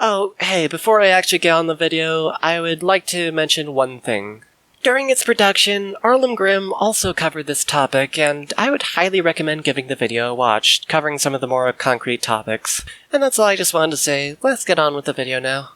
Oh, hey, before I actually get on the video, I would like to mention one thing. During its production, Arlum Grim also covered this topic, and I would highly recommend giving the video a watch, covering some of the more concrete topics. And that's all I just wanted to say. Let's get on with the video now.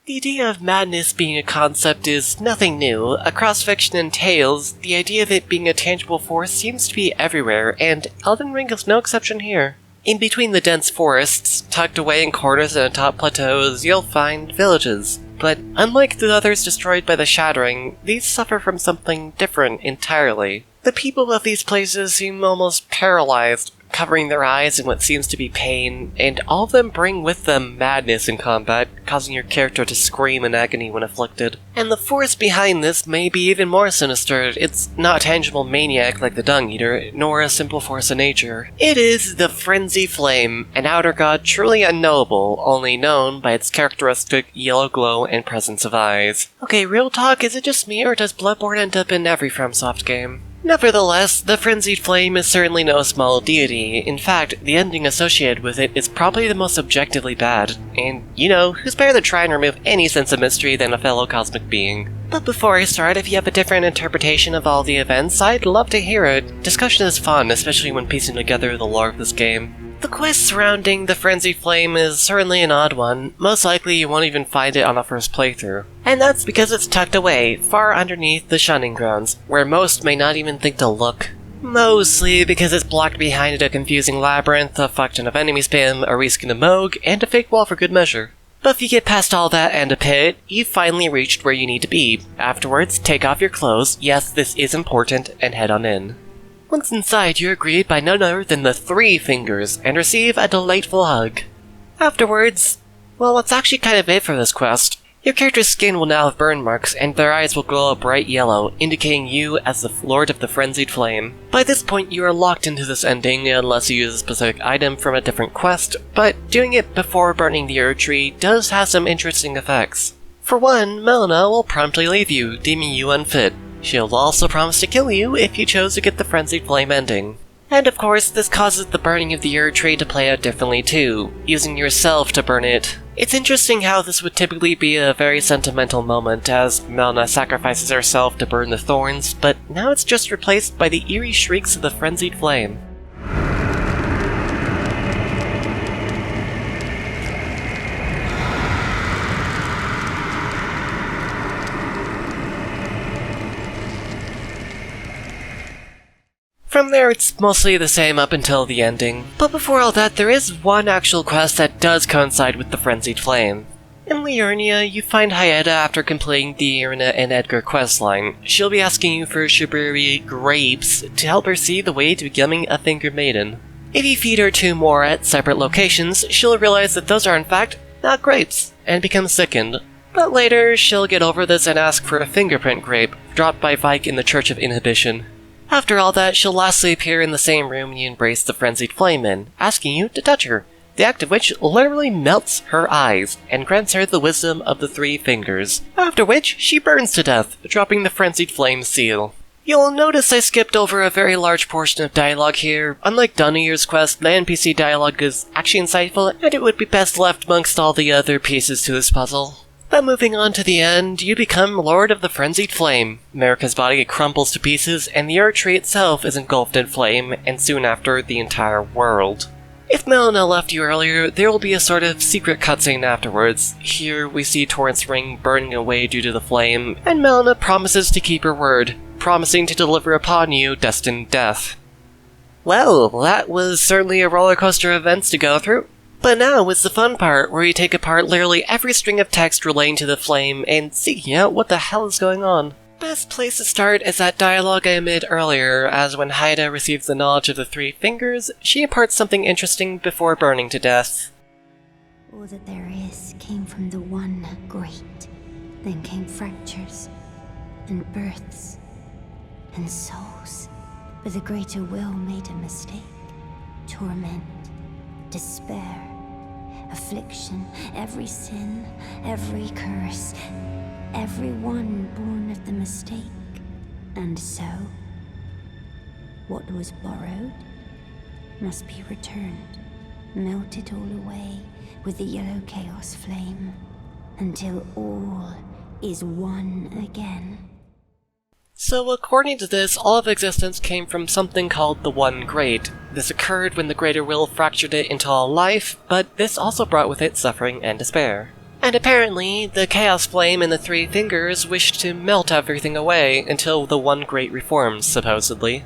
The idea of madness being a concept is nothing new. Across fiction and tales, the idea of it being a tangible force seems to be everywhere, and Elden Ring is no exception here. In between the dense forests, tucked away in corners and atop plateaus, you'll find villages. But unlike the others destroyed by the Shattering, these suffer from something different entirely. The people of these places seem almost paralyzed, covering their eyes in what seems to be pain, and all of them bring with them madness in combat, causing your character to scream in agony when afflicted. And the force behind this may be even more sinister. It's not a tangible maniac like the Dung Eater, nor a simple force of nature. It is the Frenzy Flame, an outer god truly unknowable, only known by its characteristic yellow glow and presence of eyes. Okay, real talk, is it just me, or does Bloodborne end up in every FromSoft game? Nevertheless, the Frenzied Flame is certainly no small deity. In fact, the ending associated with it is probably the most objectively bad. And, you know, who's better to try and remove any sense of mystery than a fellow cosmic being? But before I start, if you have a different interpretation of all the events, I'd love to hear it. Discussion is fun, especially when piecing together the lore of this game. The quest surrounding the Frenzied Flame is certainly an odd one. Most likely you won't even find it on a first playthrough. And that's because it's tucked away, far underneath the Shunning Grounds, where most may not even think to look. Mostly because it's blocked behind a confusing labyrinth, a fuck ton of enemy spam, a reskin of Moog, and a fake wall for good measure. But if you get past all that and a pit, you've finally reached where you need to be. Afterwards, take off your clothes, yes, this is important, and head on in. Once inside, you're greeted by none other than the Three Fingers, and receive a delightful hug. Afterwards, well, that's actually kind of it for this quest. Your character's skin will now have burn marks, and their eyes will glow a bright yellow, indicating you as the Lord of the Frenzied Flame. By this point, you are locked into this ending unless you use a specific item from a different quest, but doing it before burning the Erd Tree does have some interesting effects. For one, Melina will promptly leave you, deeming you unfit. She'll also promise to kill you if you chose to get the Frenzied Flame ending. And of course, this causes the burning of the Erd Tree to play out differently too, using yourself to burn it. It's interesting how this would typically be a very sentimental moment, as Melina sacrifices herself to burn the thorns, but now it's just replaced by the eerie shrieks of the Frenzied Flame. From there, it's mostly the same up until the ending. But before all that, there is one actual quest that does coincide with the Frenzied Flame. In Liurnia, you find HYETTA after completing the Irina and Edgar questline. She'll be asking you for Shiburi grapes to help her see the way to becoming a Finger Maiden. If you feed her 2 more at separate locations, she'll realize that those are in fact not grapes, and become sickened. But later, she'll get over this and ask for a fingerprint grape, dropped by Vike in the Church of Inhibition. After all that, she'll lastly appear in the same room you embraced the Frenzied Flame in, asking you to touch her, the act of which literally melts her eyes, and grants her the wisdom of the 3 fingers, after which she burns to death, dropping the Frenzied Flame seal. You'll notice I skipped over a very large portion of dialogue here. Unlike Dunier's quest, the NPC dialogue is actually insightful, and it would be best left amongst all the other pieces to this puzzle. But moving on to the end, you become Lord of the Frenzied Flame. Marika's body crumbles to pieces, and the Erd Tree itself is engulfed in flame, and soon after, the entire world. If Melina left you earlier, there will be a sort of secret cutscene afterwards. Here, we see Torrent's ring burning away due to the flame, and Melina promises to keep her word, promising to deliver upon you destined death. Well, that was certainly a roller coaster of events to go through. But now is the fun part, where you take apart literally every string of text relating to the flame and seeking out what the hell is going on. Best place to start is that dialogue I made earlier, as when HYETTA receives the knowledge of the 3 fingers, she imparts something interesting before burning to death. All that there is came from the one great. Then came fractures, and births, and souls. But the greater will made a mistake. Torment, despair, affliction, every sin, every curse, every one born of the mistake. And so, what was borrowed must be returned. melt it all away with the yellow chaos flame, until all is one again. So according to this, all of existence came from something called the One Great. This occurred when the Greater Will fractured it into all life, but this also brought with it suffering and despair. And apparently, the Chaos Flame and the Three Fingers wished to melt everything away until the One Great reforms, supposedly.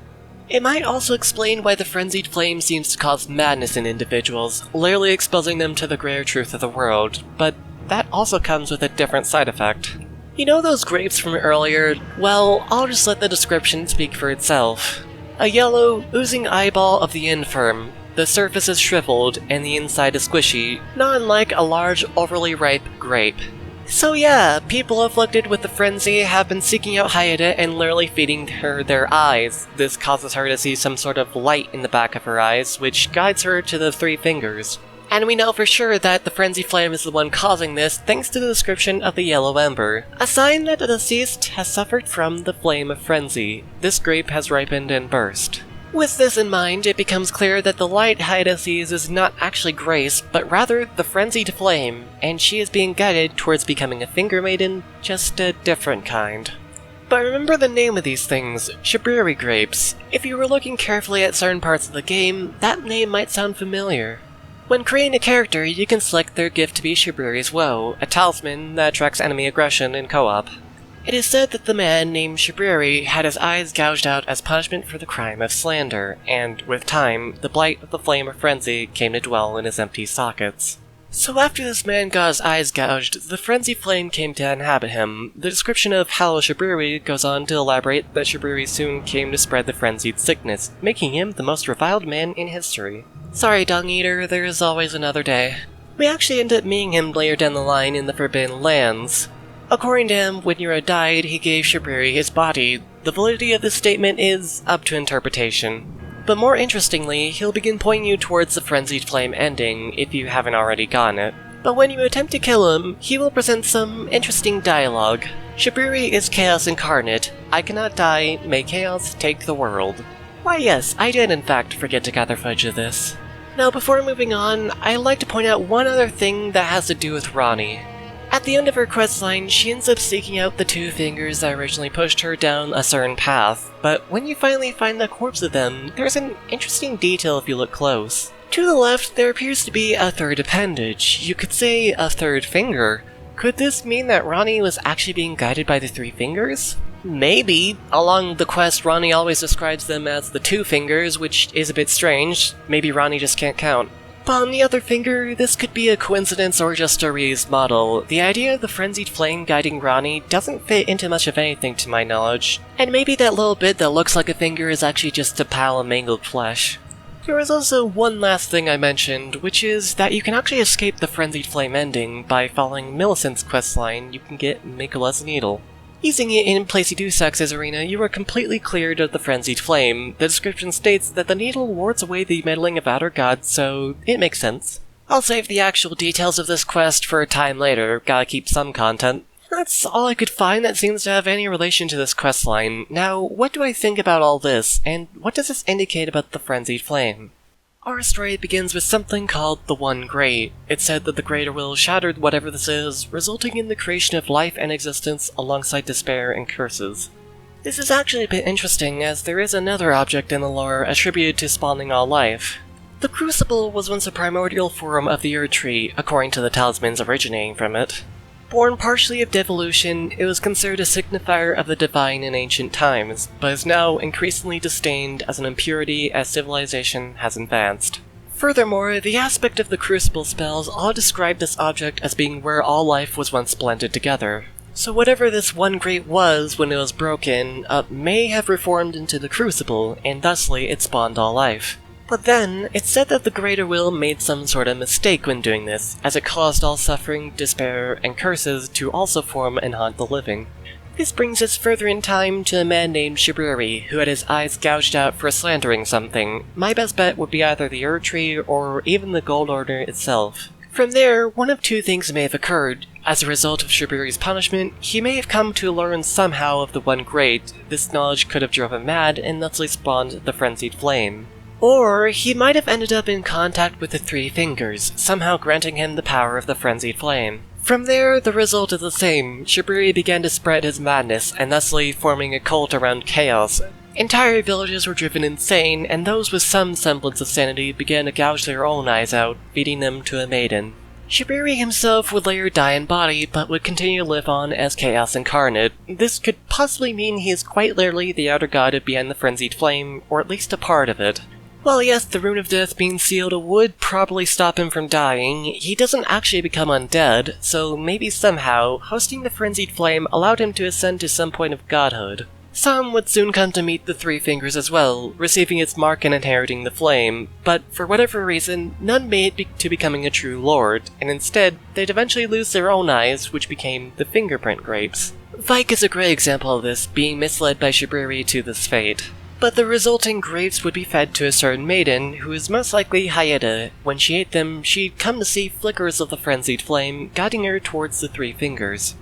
It might also explain why the frenzied flame seems to cause madness in individuals, literally exposing them to the greater truth of the world, but that also comes with a different side effect. You know those grapes from earlier? Well, I'll just let the description speak for itself. A yellow, oozing eyeball of the infirm. The surface is shriveled, and the inside is squishy, not unlike a large, overly ripe grape. So yeah, people afflicted with the frenzy have been seeking out HYETTA and literally feeding her their eyes. This causes her to see some sort of light in the back of her eyes, which guides her to the Three Fingers. And we know for sure that the frenzy flame is the one causing this thanks to the description of the yellow ember, a sign that the deceased has suffered from the flame of frenzy. This grape has ripened and burst. With this in mind, it becomes clear that the light HYETTA sees is not actually Grace, but rather the frenzied flame, and she is being guided towards becoming a finger maiden, just a different kind. But remember the name of these things, Shibiri grapes. If you were looking carefully at certain parts of the game, that name might sound familiar. When creating a character, you can select their gift to be Shibiri's Woe, a talisman that attracts enemy aggression in co-op. It is said that the man named Shibiri had his eyes gouged out as punishment for the crime of slander, and, with time, the blight of the flame of frenzy came to dwell in his empty sockets. So after this man got his eyes gouged, the frenzy flame came to inhabit him. The description of Hello Shibiri goes on to elaborate that Shibiri soon came to spread the frenzied sickness, making him the most reviled man in history. Sorry, Dung Eater, there is always another day. We actually end up meeting him later down the line in the Forbidden Lands. According to him, when Yura died, he gave Shibiri his body. The validity of this statement is up to interpretation. But more interestingly, he'll begin pointing you towards the frenzied flame ending, if you haven't already gotten it. But when you attempt to kill him, he will present some interesting dialogue. Shibiri is chaos incarnate. I cannot die, may chaos take the world. Why yes, I did in fact forget to gather footage of this. Now before moving on, I'd like to point out one other thing that has to do with Ronnie. At the end of her questline, she ends up seeking out the two fingers that originally pushed her down a certain path, but when you finally find the corpse of them, there's an interesting detail if you look close. To the left, there appears to be a third appendage, you could say a third finger. Could this mean that Ronnie was actually being guided by the Three Fingers? Maybe. Along the quest, Ronnie always describes them as the two fingers, which is a bit strange. Maybe Ronnie just can't count. But on the other finger, this could be a coincidence or just a reused model. The idea of the frenzied flame guiding Ronnie doesn't fit into much of anything to my knowledge, and maybe that little bit that looks like a finger is actually just a pile of mangled flesh. There is also one last thing I mentioned, which is that you can actually escape the frenzied flame ending by following Millicent's questline. You can get Mikola's needle. Using it in Placey Dusak's arena, you are completely cleared of the frenzied flame. The description states that the needle wards away the meddling of outer gods, so it makes sense. I'll save the actual details of this quest for a time later, gotta keep some content. That's all I could find that seems to have any relation to this questline. Now, what do I think about all this, and what does this indicate about the frenzied flame? Our story begins with something called the One Great. It's said that the Greater Will shattered whatever this is, resulting in the creation of life and existence alongside despair and curses. This is actually a bit interesting, as there is another object in the lore attributed to spawning all life. The Crucible was once a primordial form of the Erd Tree, according to the talismans originating from it. Born partially of devolution, it was considered a signifier of the divine in ancient times, but is now increasingly disdained as an impurity as civilization has advanced. Furthermore, the aspect of the Crucible spells all describe this object as being where all life was once blended together. So whatever this One Great was when it was broken, may have reformed into the Crucible, and thusly it spawned all life. But then, it's said that the Greater Will made some sort of mistake when doing this, as it caused all suffering, despair, and curses to also form and haunt the living. This brings us further in time to a man named Shibiri, who had his eyes gouged out for slandering something. My best bet would be either the Erd Tree or even the Gold Order itself. From there, one of two things may have occurred. As a result of Shibiri's punishment, he may have come to learn somehow of the One Great. This knowledge could have driven him mad and thusly spawned the frenzied flame. Or he might have ended up in contact with the Three Fingers, somehow granting him the power of the frenzied flame. From there, the result is the same. Shiburi began to spread his madness, and thusly forming a cult around chaos. Entire villages were driven insane, and those with some semblance of sanity began to gouge their own eyes out, feeding them to a maiden. Shiburi himself would later die in body, but would continue to live on as Chaos Incarnate. This could possibly mean he is quite literally the outer god behind the frenzied flame, or at least a part of it. While yes, the Rune of Death being sealed would probably stop him from dying, he doesn't actually become undead, so maybe somehow, hosting the frenzied flame allowed him to ascend to some point of godhood. Some would soon come to meet the Three Fingers as well, receiving its mark and inheriting the flame, but for whatever reason, none made it to becoming a true lord, and instead, they'd eventually lose their own eyes, which became the Fingerprint Grapes. Vike is a great example of this, being misled by Shiburi to this fate. But the resulting grapes would be fed to a certain maiden, who is most likely HYETTA. When she ate them, she'd come to see flickers of the frenzied flame, guiding her towards the Three Fingers.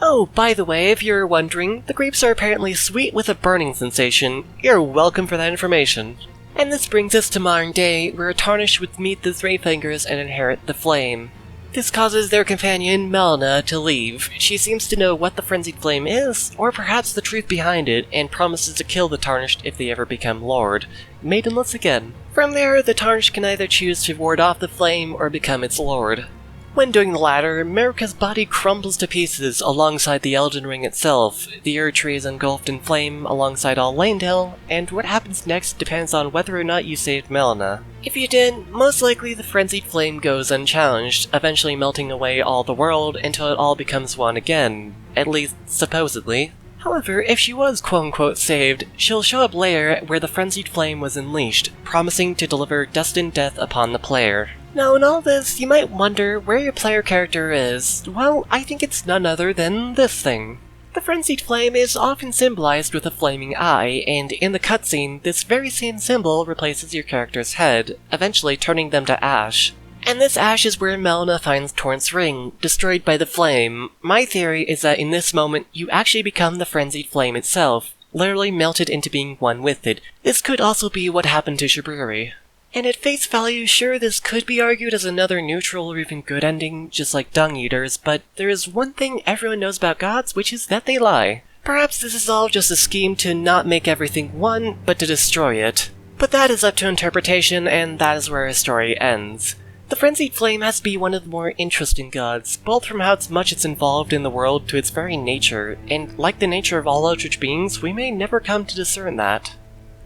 Oh, by the way, if you're wondering, the grapes are apparently sweet with a burning sensation. You're welcome for that information. And this brings us to modern day, where a Tarnished would meet the Three Fingers and inherit the flame. This causes their companion, Melina, to leave. She seems to know what the frenzied flame is, or perhaps the truth behind it, and promises to kill the Tarnished if they ever become Lord. Maidenless again. From there, the Tarnished can either choose to ward off the flame or become its Lord. When doing the latter, Marika's body crumbles to pieces alongside the Elden Ring itself. The Erd Tree is engulfed in flame alongside all Lanedale, and what happens next depends on whether or not you saved Melina. If you did, most likely the frenzied flame goes unchallenged, eventually melting away all the world until it all becomes one again, at least supposedly. However, if she was quote-unquote saved, she'll show up later where the frenzied flame was unleashed, promising to deliver destined death upon the player. Now, in all this, you might wonder where your player character is. Well, I think it's none other than this thing. The frenzied flame is often symbolized with a flaming eye, and in the cutscene, this very same symbol replaces your character's head, eventually turning them to ash. And this ash is where Melina finds Torrent's ring, destroyed by the flame. My theory is that in this moment, you actually become the frenzied flame itself, literally melted into being one with it. This could also be what happened to Shiburi. And at face value, sure, this could be argued as another neutral or even good ending, just like Dung Eaters, but there is one thing everyone knows about gods, which is that they lie. Perhaps this is all just a scheme to not make everything one, but to destroy it. But that is up to interpretation, and that is where our story ends. The Frenzied Flame has to be one of the more interesting gods, both from how much it's involved in the world to its very nature, and like the nature of all Eldritch beings, we may never come to discern that.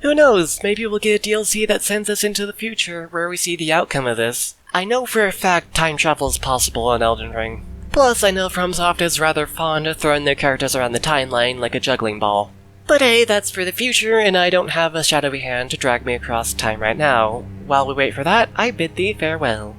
Who knows, maybe we'll get a DLC that sends us into the future, where we see the outcome of this. I know for a fact time travel is possible in Elden Ring. Plus, I know FromSoft is rather fond of throwing their characters around the timeline like a juggling ball. But hey, that's for the future, and I don't have a shadowy hand to drag me across time right now. While we wait for that, I bid thee farewell.